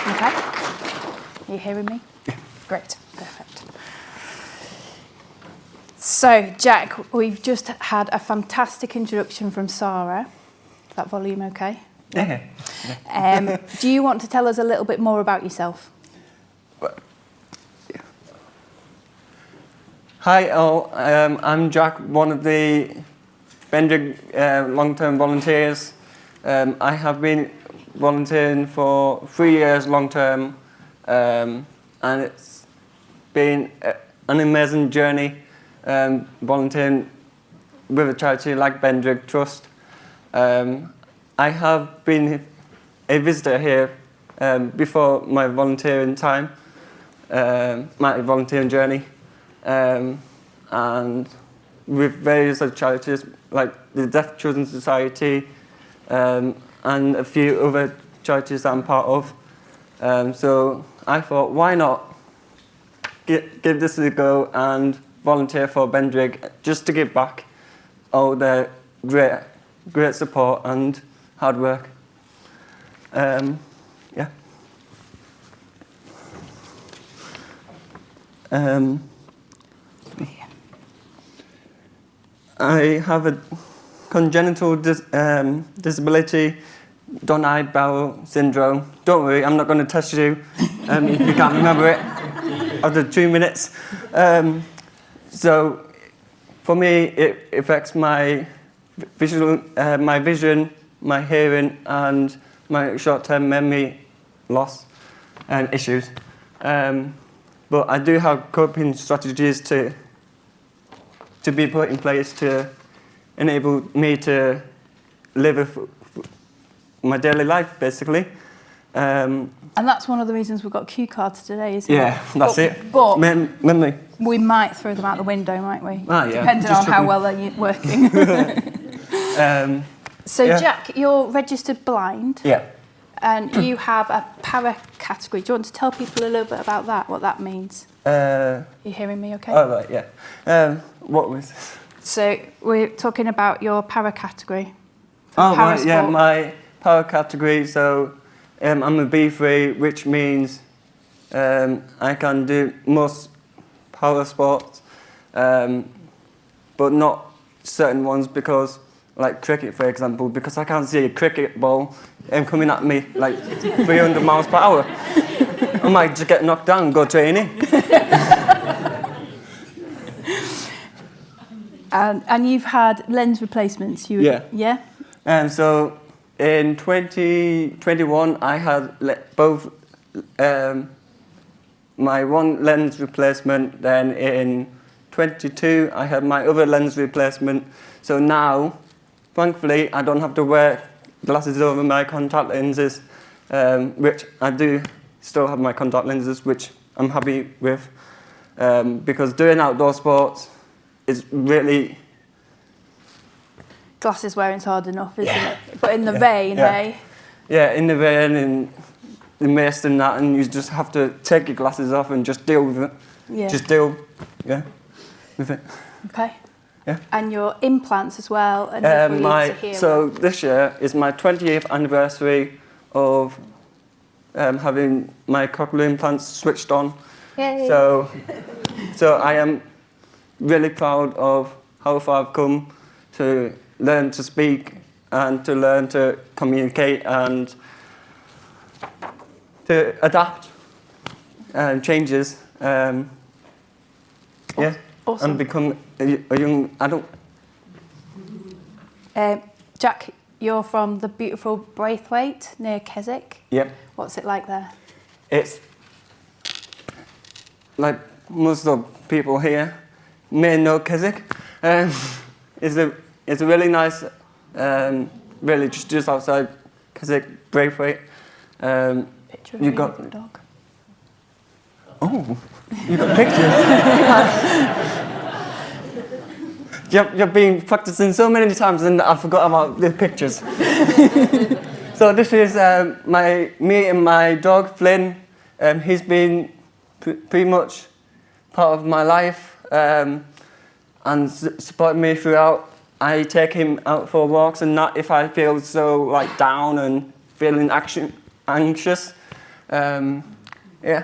Okay. Are you hearing me? Yeah. Great. Perfect. So, Jack, we've just had a fantastic introduction from Sarah. Is that volume okay? Yeah. Do you want to tell us a little bit more about yourself? Hi all, I'm Jack, one of the Bendrigg long-term volunteers. I have been volunteering for 3 years long-term, and it's been an amazing journey volunteering with a charity like Bendrigg Trust. I have been a visitor here before my volunteering time, my volunteering journey. And with various other charities like the Deaf Children's Society and a few other charities that I'm part of. So I thought, why not give this a go and volunteer for Bendrigg just to give back all their great support and hard work. Yeah. I have a congenital disability, Donnai Barrow syndrome. Don't worry, I'm not going to test you if you can't remember it after 2 minutes. So, for me, it affects my vision, my hearing, and my short-term memory loss and issues. But I do have coping strategies to be put in place to enable me to live my daily life, basically. And that's one of the reasons we've got cue cards today, isn't it? Yeah, that's it. But memory. we might throw them out the window, might we? Ah, yeah. Depending on how well they're working. So, yeah. Jack, you're registered blind. Yeah. And you have a para category. Do you want to tell people a little bit about that, what that means? Are you hearing me okay? Oh, right, yeah. What was this? So we're talking about your para category. Oh, right, yeah, my power category. So I'm a B3, which means I can do most power sports, but not certain ones because, like cricket, for example, because I can't see a cricket ball coming at me like 300 miles per hour. I might just get knocked down and go training. And you've had lens replacements. Yeah. Yeah? So in 2021, I had both my one lens replacement. Then in 22, I had my other lens replacement. So now, thankfully, I don't have to wear glasses over my contact lenses, which I do still have my contact lenses, which I'm happy with, because doing outdoor sports is really... Glasses wearing's hard enough, isn't it? But in the rain, hey? Yeah, in the rain, in the mist and that, and you just have to take your glasses off and just deal with it. Yeah. Just deal, with it. Okay. Yeah. And your implants as well. And so this year is my 20th anniversary of having my cochlear implants switched on. Yay. So I am really proud of how far I've come to learn to speak and to learn to communicate and to adapt changes. Awesome. And become a young adult. Jack, you're from the beautiful Braithwaite near Keswick. Yep. What's it like there? It's like most of the people here may know Keswick. It's a really nice, really just outside Keswick, Braithwaite. Picture of you with your dog. Oh, you got pictures. You've been practicing so many times and I forgot about the pictures. So this is me and my dog, Flynn. He's been pretty much part of my life and supported me throughout. I take him out for walks and that if I feel so like down and feeling anxious. Yeah.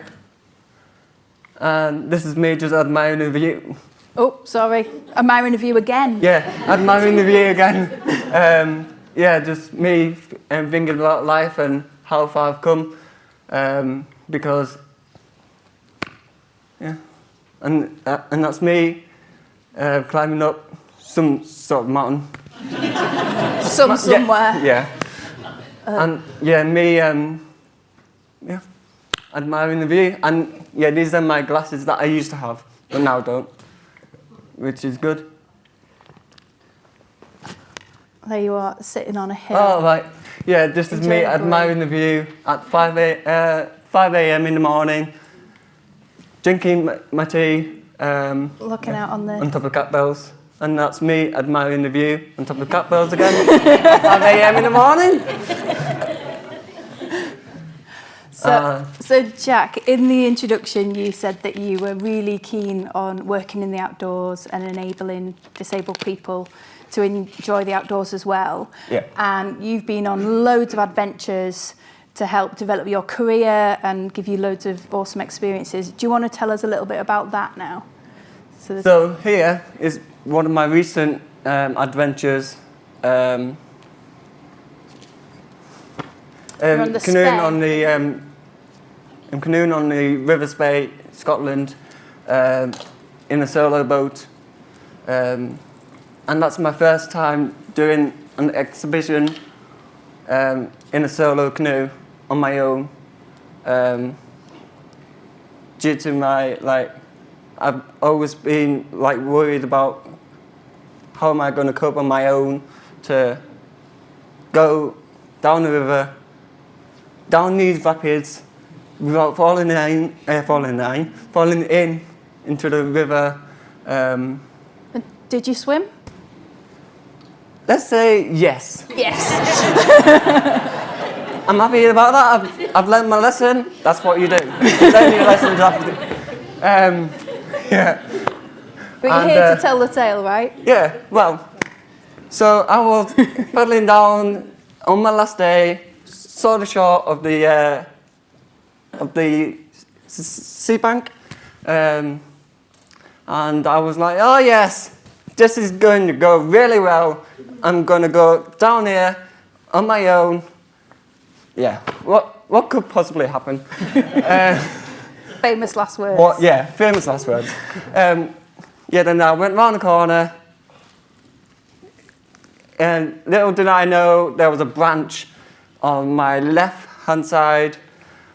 And this is me just admiring the view. Oh, sorry. Admiring the view again. Yeah, admiring the view again. Yeah, just me thinking about life and how far I've come. Because, yeah, and that's me climbing up some sort of mountain. Somewhere. Yeah. And yeah, me, yeah, admiring the view. And yeah, these are my glasses that I used to have, but now don't, which is good. There you are, sitting on a hill. Oh, right. Yeah, this is me admiring the view at 5 a.m. in the morning, drinking my tea. Looking out on the... On top of cat bells. And that's me admiring the view on top of cat bells again at 5 a.m. in the morning. So Jack, in the introduction you said that you were really keen on working in the outdoors and enabling disabled people to enjoy the outdoors as well. Yeah. And you've been on loads of adventures to help develop your career and give you loads of awesome experiences. Do you want to tell us a little bit about that now? So here is one of my recent adventures. You're on the I'm canoeing on the River Spey, Scotland, in a solo boat. And that's my first time doing an exhibition in a solo canoe on my own. Due to my, I've always been worried about how am I going to cope on my own to go down the river, down these rapids without falling in into the river. Did you swim? Let's say yes. Yes. I'm happy about that. I've learned my lesson. That's what you do. Learn your lessons after. Yeah. But you're here to tell the tale, right? Yeah. Well, so I was paddling down on my last day, saw the shore of the sea bank, and I was like, oh yes, this is going to go really well. I'm going to go down here on my own. Yeah, what could possibly happen? Famous last words. Famous last words. Then I went round the corner, and little did I know there was a branch on my left-hand side,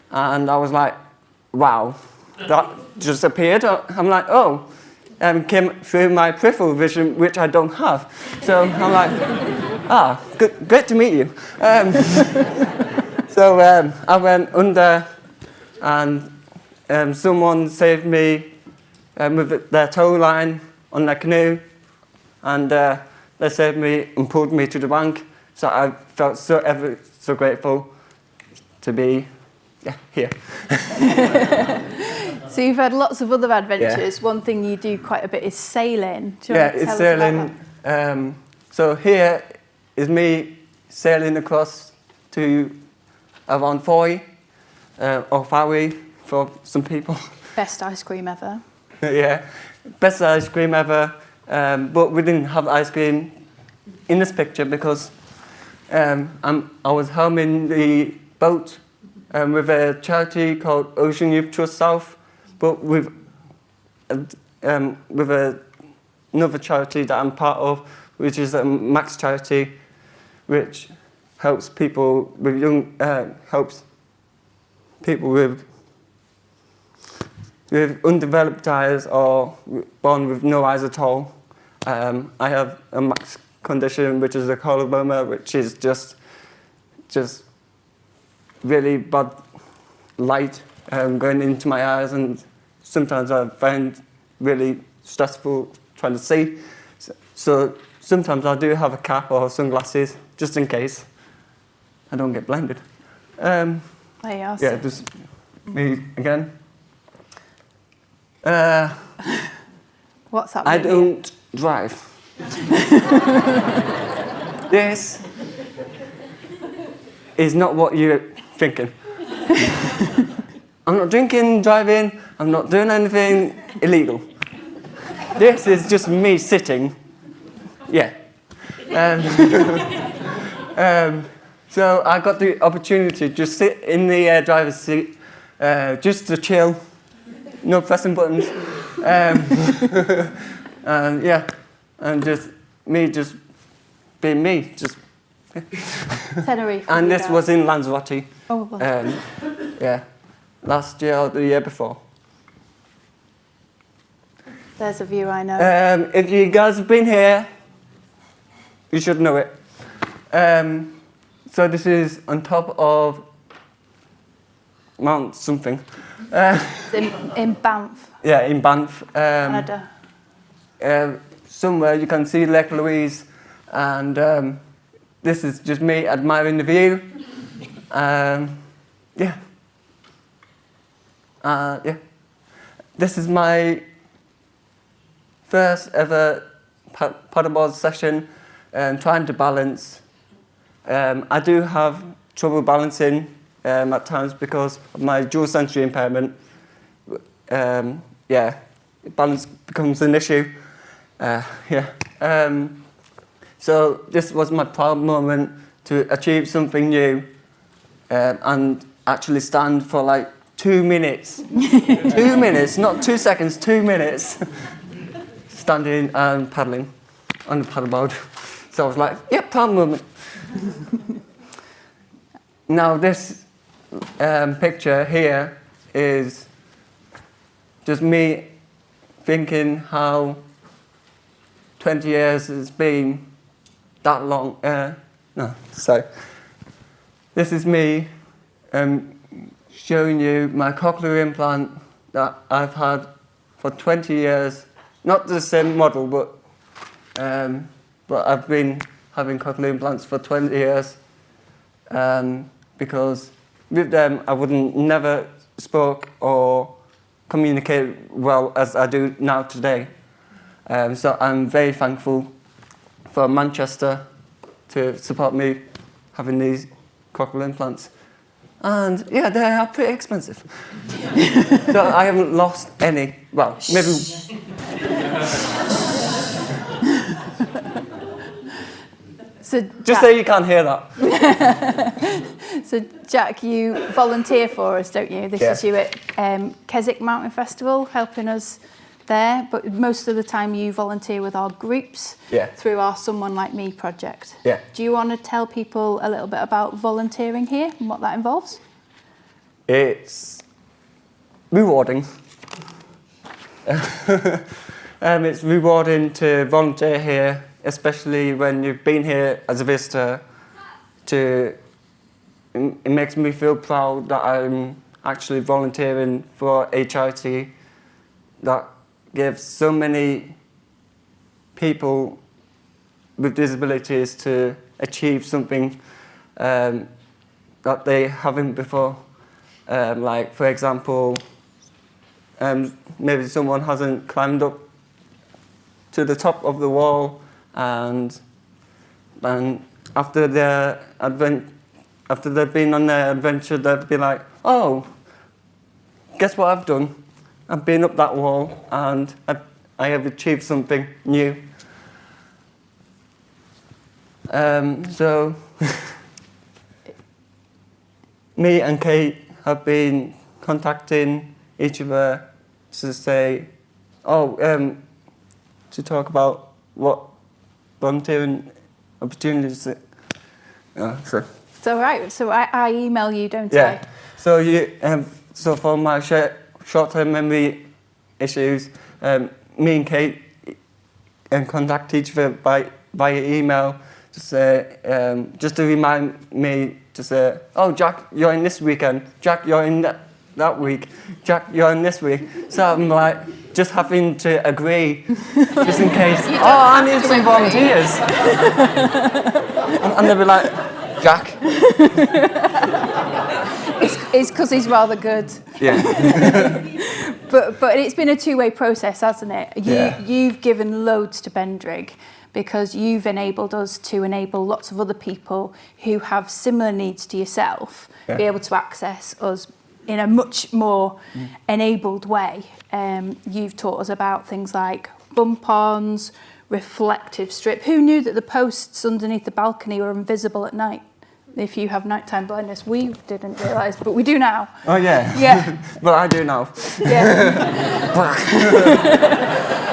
and I was like, wow, that just appeared. I'm like, oh, came through my peripheral vision, which I don't have. So I'm like, great to meet you. So I went under, and someone saved me with their tow line on their canoe, and they saved me and pulled me to the bank. So I felt so grateful to be here. So you've had lots of other adventures. Yeah. One thing you do quite a bit is sailing. Do you want to tell it's sailing. us about So here is me sailing across to Avon Foy, or Fowey for some people. Best ice cream ever. Yeah, best ice cream ever. But we didn't have ice cream in this picture because I was helming the boat with a charity called Ocean Youth Trust South, but with another charity that I'm part of, which is a Max charity, which helps people with with undeveloped eyes or born with no eyes at all. I have a Max condition, which is a coloboma, which is just really bad light going into my eyes, and sometimes I find really stressful trying to see. So sometimes I do have a cap or sunglasses just in case I don't get blinded. There you are. Yeah, just me again. What's happening? I don't drive. This is not what you're thinking. I'm not drinking, driving, I'm not doing anything illegal. This is just me sitting. Yeah. So I got the opportunity to just sit in the driver's seat, just to chill, no pressing buttons. And yeah, and just being me, just. Tenerife. And this was in Lanzarote. Oh, lovely. Yeah, last year or the year before. There's a view I know. If you guys have been here, you should know it. So this is on top of Mount something. It's in Banff, Yeah, in Banff. Canada. Somewhere you can see Lake Louise, and this is just me admiring the view. Yeah. Yeah. This is my first ever paddleboard session, trying to balance. I do have trouble balancing at times because of my dual sensory impairment. Yeah, balance becomes an issue. Yeah. So this was my proud moment to achieve something new and actually stand for like 2 minutes. 2 minutes, not 2 seconds, 2 minutes. Standing and paddling on the paddleboard. So I was like, yeah, proud moment. Now this picture here is just me thinking how 20 years has been that long. No, sorry. This is me showing you my cochlear implant that I've had for 20 years. Not the same model, but I've been having cochlear implants for 20 years because with them I wouldn't never spoke or communicate well as I do now today. So I'm very thankful for Manchester to support me having these cochlear implants. And yeah, they are pretty expensive. So I haven't lost any. Well, maybe. So Just so you can't hear that. So Jack, you volunteer for us, don't you? This is you at Keswick Mountain Festival, helping us there. But most of the time you volunteer with our groups through our Someone Like Me project. Yeah. Do you want to tell people a little bit about volunteering here and what that involves? It's rewarding. It's rewarding to volunteer here, especially when you've been here as a visitor. It makes me feel proud that I'm actually volunteering for a charity that gives so many people with disabilities to achieve something that they haven't before. Like, for example, maybe someone hasn't climbed up to the top of the wall, and after they've been on their adventure, they'd be like, oh, guess what I've done? I've been up that wall and I have achieved something new. So me and Kate have been contacting each other to say, to talk about what volunteering opportunities. So. It's all right. So I email you, don't I? Yeah. So so for my short-term memory issues, me and Kate contact each other via email to say, just to remind me to say, oh, Jack, you're in this weekend. Jack, you're in that week. Jack, you're in this week. So I'm like, just having to agree, just in case. I need some volunteers. and they'll be like, Jack. It's because he's rather good. Yeah. But it's been a two-way process, hasn't it? You've given loads to Bendrigg because you've enabled us to enable lots of other people who have similar needs to yourself be able to access us in a much more enabled way. You've taught us about things like bump-ons, reflective strip. Who knew that the posts underneath the balcony were invisible at night? If you have nighttime blindness, we didn't realise, but we do now. Oh yeah. Yeah. Well, I do now. Yeah.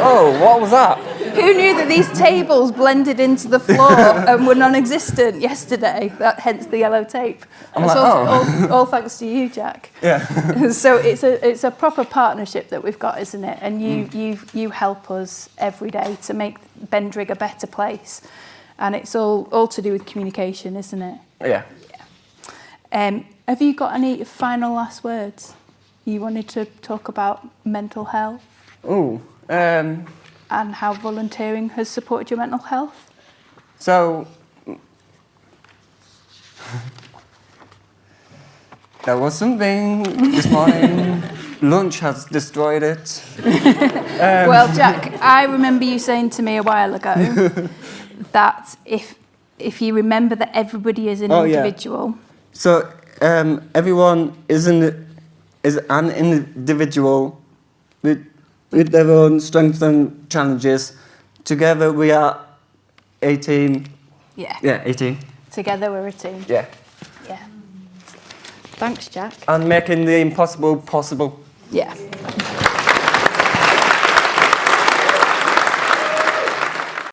Oh, what was that? Who knew that these tables blended into the floor and were non-existent yesterday? Hence the yellow tape. I'm That's like, all thanks to you, Jack. Yeah. So it's a proper partnership that we've got, isn't it? And you help us every day to make Bendrigg a better place. And it's all to do with communication, isn't it? Yeah. Have you got any final last words? You wanted to talk about mental health? Ooh. And how volunteering has supported your mental health? So, there was something this morning. Lunch has destroyed it. Well, Jack, I remember you saying to me a while ago that if you remember that everybody is an individual. Yeah. So everyone is an individual with their own strengths and challenges. Together we are a team. Yeah. Yeah, a team. Together we're a team. Yeah. Yeah. Thanks, Jack. And making the impossible possible. Yeah.